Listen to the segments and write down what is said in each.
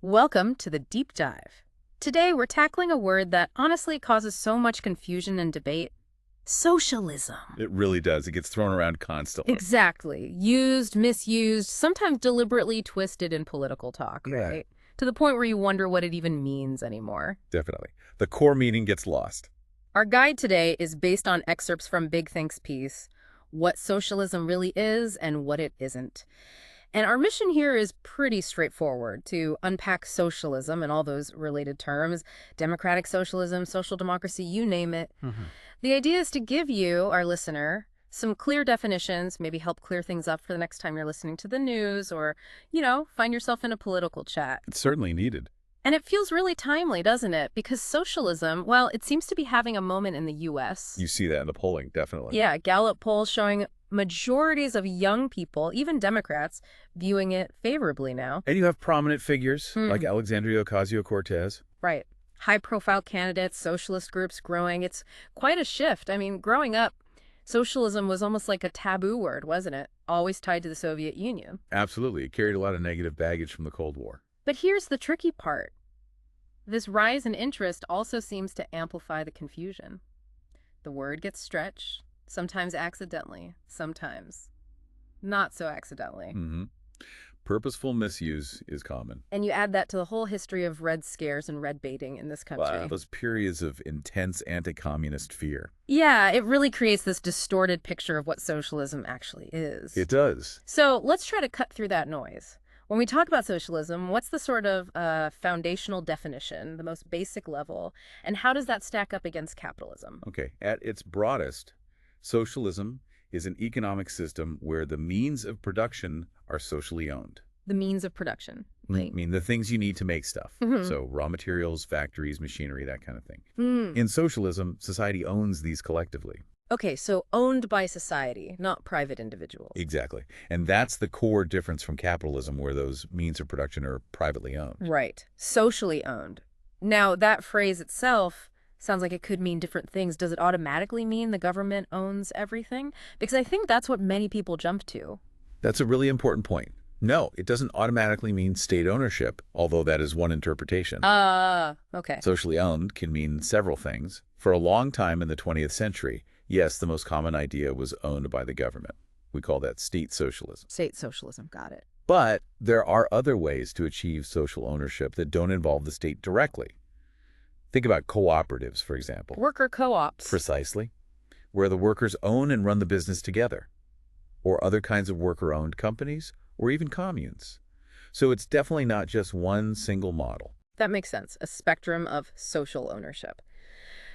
Welcome to the Deep Dive. Today, we're tackling a word that honestly causes so much confusion and debate: socialism. It really does. It gets thrown around constantly. Exactly. Used, misused, sometimes deliberately twisted in political talk, Yeah. right? To the point where you wonder what it even means anymore. Definitely. The core meaning gets lost. Our guide today is based on excerpts from Big Think's piece, What Socialism Really Is and What It Isn't. And our mission here is pretty straightforward: to unpack socialism and all those related terms, democratic socialism, social democracy, you name it. The idea is to give you, our listener, some clear definitions, maybe help clear things up for the next time you're listening to the news or, find yourself in a political chat. It's certainly needed. And it feels really timely, doesn't it? Because socialism, well, it seems to be having a moment in the U.S. You see that in the polling, definitely. Yeah, Gallup polls showing majorities of young people, even Democrats, viewing it favorably now. And you have prominent figures like Alexandria Ocasio-Cortez. Right. High-profile candidates, socialist groups growing. It's quite a shift. I mean, growing up, socialism was almost like a taboo word, wasn't it? Always tied to the Soviet Union. Absolutely. It carried a lot of negative baggage from the Cold War. But here's the tricky part. This rise in interest also seems to amplify the confusion. The word gets stretched, sometimes accidentally, sometimes not so accidentally. Purposeful misuse is common. And you add that to the whole history of red scares and red baiting in this country. Wow, those periods of intense anti-communist fear. Yeah, it really creates this distorted picture of what socialism actually is. It does. So let's try to cut through that noise. When we talk about socialism, what's the sort of foundational definition, the most basic level, and how does that stack up against capitalism? Okay, at its broadest, socialism is an economic system where the means of production are socially owned. The means of production. I mean, the things you need to make stuff. So raw materials, factories, machinery, that kind of thing. In socialism, society owns these collectively. Okay, so owned by society, not private individuals. Exactly. And that's the core difference from capitalism, where those means of production are privately owned. Right. Socially owned. Now, that phrase itself sounds like it could mean different things. Does it automatically mean the government owns everything? Because I think that's what many people jump to. That's a really important point. No, it doesn't automatically mean state ownership, although that is one interpretation. Okay. Socially owned can mean several things. For a long time in the 20th century, yes, the most common idea was owned by the government. We call that state socialism. State socialism, got it. But there are other ways to achieve social ownership that don't involve the state directly. Think about cooperatives, for example. Worker co-ops. Precisely. Where the workers own and run the business together. Or other kinds of worker-owned companies, or even communes. So it's definitely not just one single model. That makes sense. A spectrum of social ownership.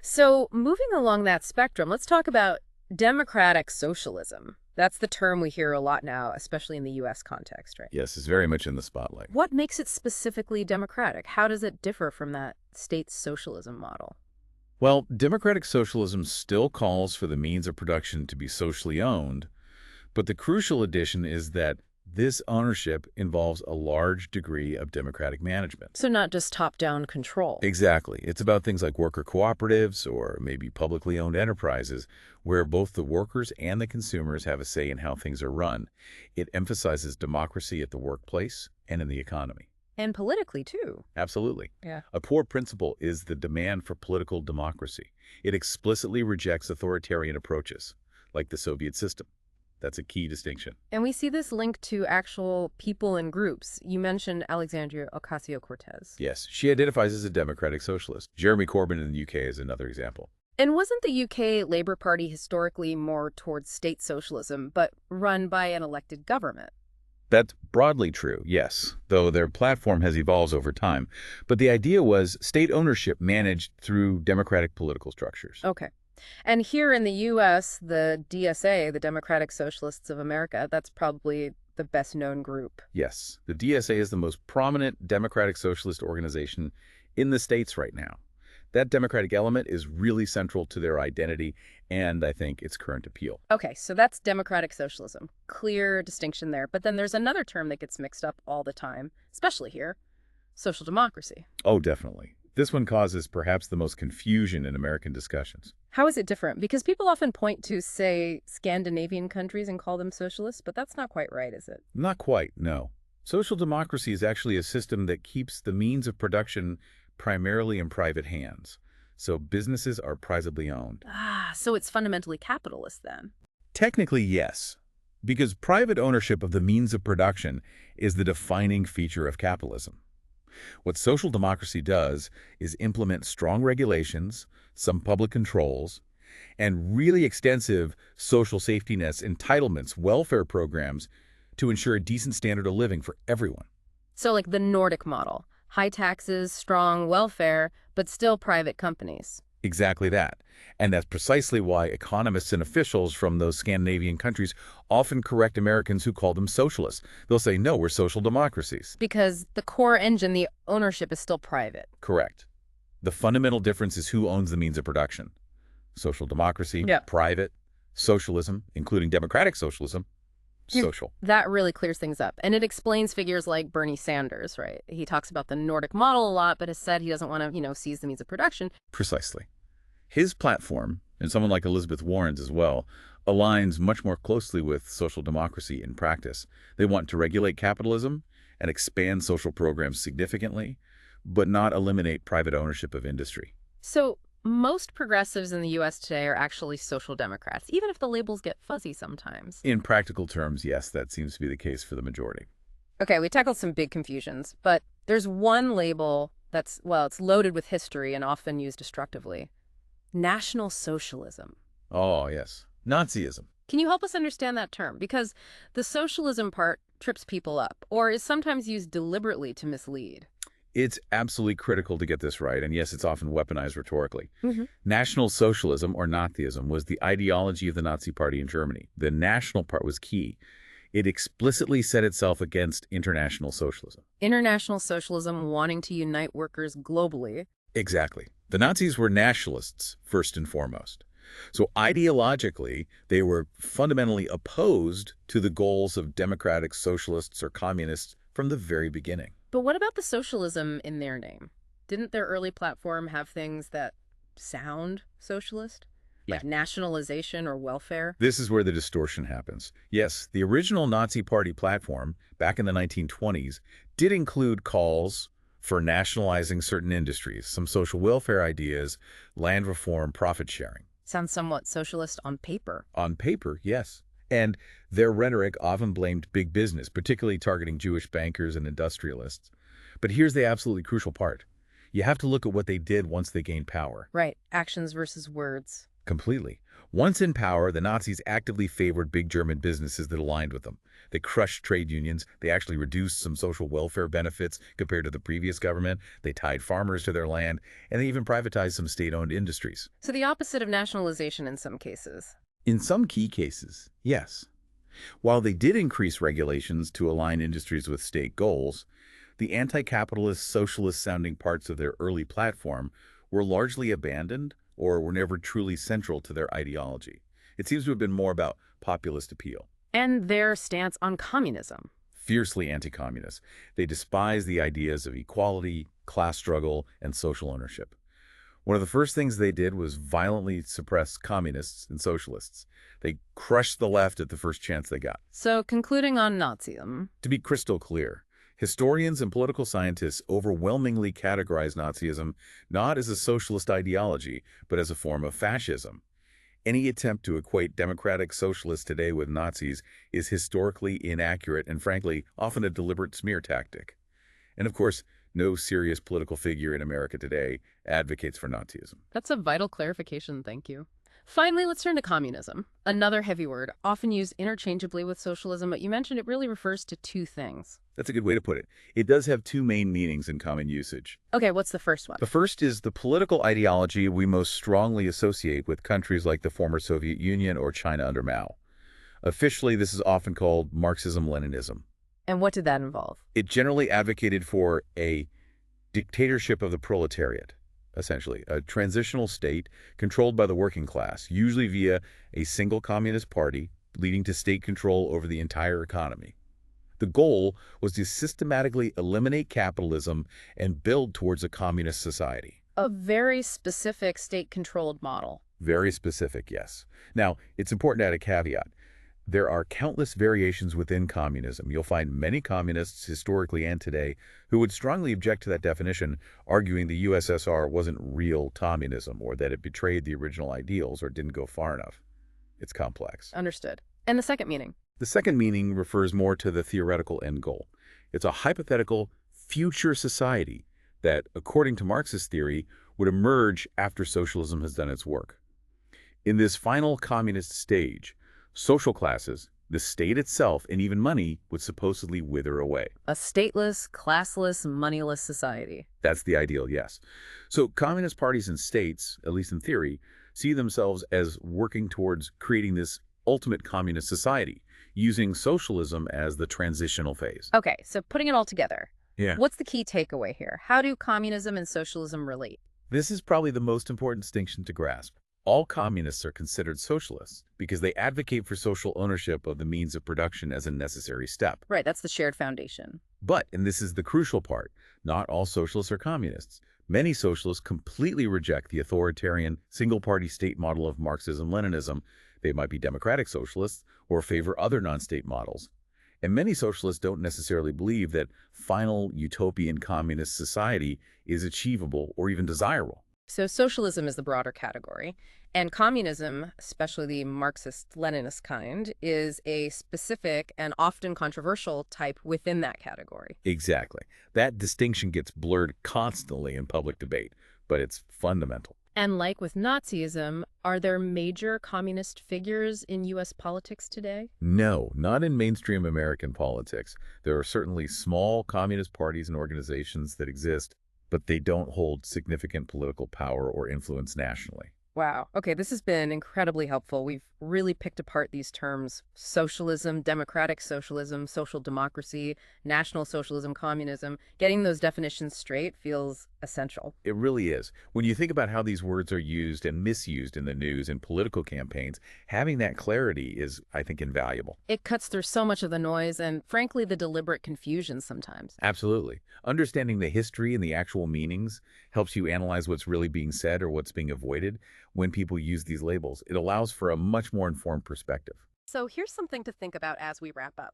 So moving along that spectrum, let's talk about democratic socialism. That's the term we hear a lot now, especially in the U.S. context, right? Yes, it's very much in the spotlight. What makes it specifically democratic? How does it differ from that state socialism model? Well, democratic socialism still calls for the means of production to be socially owned, but the crucial addition is that this ownership involves a large degree of democratic management. So not just top-down control. Exactly. It's about things like worker cooperatives or maybe publicly owned enterprises where both the workers and the consumers have a say in how things are run. It emphasizes democracy at the workplace and in the economy. And politically, too. Absolutely. Yeah. A core principle is the demand for political democracy. It explicitly rejects authoritarian approaches, like the Soviet system. That's a key distinction. And we see this linked to actual people and groups. You mentioned Alexandria Ocasio-Cortez. Yes, she identifies as a democratic socialist. Jeremy Corbyn in the UK is another example. And wasn't the UK Labour Party historically more towards state socialism, but run by an elected government? That's broadly true, yes, though their platform has evolved over time. But the idea was state ownership managed through democratic political structures. Okay. And here in the U.S., the DSA, the Democratic Socialists of America, that's probably the best-known group. Yes, the DSA is the most prominent democratic socialist organization in the states right now. That democratic element is really central to their identity and, I think, its current appeal. Okay, so that's democratic socialism. Clear distinction there. But then there's another term that gets mixed up all the time, especially here: social democracy. Oh, definitely. This one causes perhaps the most confusion in American discussions. How is it different? Because people often point to, say, Scandinavian countries and call them socialists, but that's not quite right, is it? Not quite, no. Social democracy is actually a system that keeps the means of production primarily in private hands. So businesses are privately owned. Ah, so it's fundamentally capitalist then. Technically, yes, because private ownership of the means of production is the defining feature of capitalism. What social democracy does is implement strong regulations, some public controls, and really extensive social safety nets, entitlements, welfare programs to ensure a decent standard of living for everyone. So like the Nordic model, high taxes, strong welfare, but still private companies. Exactly that. And that's precisely why economists and officials from those Scandinavian countries often correct Americans who call them socialists. They'll say, no, we're social democracies. Because the core engine, the ownership is still private. Correct. The fundamental difference is who owns the means of production. Social democracy, Yeah. private, socialism, including democratic socialism, social. That really clears things up. And it explains figures like Bernie Sanders, right? He talks about the Nordic model a lot, but has said he doesn't want to, seize the means of production. Precisely. His platform, and someone like Elizabeth Warren's as well, aligns much more closely with social democracy in practice. They want to regulate capitalism and expand social programs significantly, but not eliminate private ownership of industry. So most progressives in the U.S. today are actually social democrats, even if the labels get fuzzy sometimes. In practical terms, yes, that seems to be the case for the majority. Okay, we tackled some big confusions, but there's one label that's, well, it's loaded with history and often used destructively. National Socialism. Oh, yes. Nazism. Can you help us understand that term? Because the socialism part trips people up, or is sometimes used deliberately to mislead. It's absolutely critical to get this right, and yes, it's often weaponized rhetorically. Mm-hmm. National Socialism, or Nazism, was the ideology of the Nazi Party in Germany. The national part was key. It explicitly set itself against international socialism. International socialism wanting to unite workers globally. Exactly. The Nazis were nationalists, first and foremost. So ideologically, they were fundamentally opposed to the goals of democratic socialists or communists from the very beginning. But what about the socialism in their name? Didn't their early platform have things that sound socialist? Like nationalization or welfare? This is where the distortion happens. Yes, the original Nazi Party platform, back in the 1920s, did include calls for nationalizing certain industries, some social welfare ideas, land reform, profit sharing. Sounds somewhat socialist on paper. On paper, yes. And their rhetoric often blamed big business, particularly targeting Jewish bankers and industrialists. But here's the absolutely crucial part. You have to look at what they did once they gained power. Right. Actions versus words. Completely. Once in power, the Nazis actively favored big German businesses that aligned with them. They crushed trade unions. They actually reduced some social welfare benefits compared to the previous government. They tied farmers to their land, and they even privatized some state-owned industries. So the opposite of nationalization in some cases. In some key cases, yes. While they did increase regulations to align industries with state goals, the anti-capitalist, socialist-sounding parts of their early platform were largely abandoned or were never truly central to their ideology. It seems to have been more about populist appeal. And their stance on communism. Fiercely anti-communist. They despised the ideas of equality, class struggle, and social ownership. One of the first things they did was violently suppress communists and socialists. They crushed the left at the first chance they got. So concluding on Nazism. To be crystal clear, historians and political scientists overwhelmingly categorize Nazism not as a socialist ideology, but as a form of fascism. Any attempt to equate democratic socialists today with Nazis is historically inaccurate and, frankly, often a deliberate smear tactic. And of course, no serious political figure in America today advocates for Nazism. That's a vital clarification, thank you. Finally, let's turn to communism. Another heavy word, often used interchangeably with socialism, but you mentioned it really refers to two things. That's a good way to put it. It does have two main meanings in common usage. Okay, what's the first one? The first is the political ideology we most strongly associate with countries like the former Soviet Union or China under Mao. Officially, this is often called Marxism-Leninism. And what did that involve? It generally advocated for a dictatorship of the proletariat, essentially, a transitional state controlled by the working class, usually via a single communist party, leading to state control over the entire economy. The goal was to systematically eliminate capitalism and build towards a communist society. A very specific state-controlled model. Very specific, yes. Now, it's important to add a caveat. There are countless variations within communism. You'll find many communists, historically and today, who would strongly object to that definition, arguing the USSR wasn't real communism or that it betrayed the original ideals or didn't go far enough. It's complex. Understood. And the second meaning? The second meaning refers more to the theoretical end goal. It's a hypothetical future society that, according to Marxist theory, would emerge after socialism has done its work. In this final communist stage, social classes, the state itself, and even money would supposedly wither away. A stateless, classless, moneyless society. That's the ideal, yes. So communist parties and states, at least in theory, see themselves as working towards creating this ultimate communist society, using socialism as the transitional phase. Okay, so putting it all together, Yeah. what's the key takeaway here? How do communism and socialism relate? This is probably the most important distinction to grasp. All communists are considered socialists because they advocate for social ownership of the means of production as a necessary step. Right, that's the shared foundation. But, and this is the crucial part, not all socialists are communists. Many socialists completely reject the authoritarian, single-party state model of Marxism-Leninism. They might be democratic socialists or favor other non-state models. And many socialists don't necessarily believe that final utopian communist society is achievable or even desirable. So socialism is the broader category, and communism, especially the Marxist-Leninist kind, is a specific and often controversial type within that category. Exactly. That distinction gets blurred constantly in public debate, but it's fundamental. And like with Nazism, are there major communist figures in U.S. politics today? No, not in mainstream American politics. There are certainly small communist parties and organizations that exist, but they don't hold significant political power or influence nationally. Wow. Okay, this has been incredibly helpful. We've really picked apart these terms: socialism, democratic socialism, social democracy, national socialism, communism. Getting those definitions straight feels essential. It really is. When you think about how these words are used and misused in the news and political campaigns, having that clarity is, I think, invaluable. It cuts through so much of the noise and, frankly, the deliberate confusion sometimes. Absolutely. Understanding the history and the actual meanings helps you analyze what's really being said or what's being avoided when people use these labels. It allows for a much more informed perspective. So here's something to think about as we wrap up.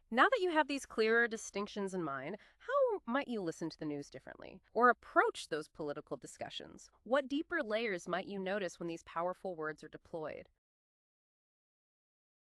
Now that you have these clearer distinctions in mind, how might you listen to the news differently or approach those political discussions? What deeper layers might you notice when these powerful words are deployed?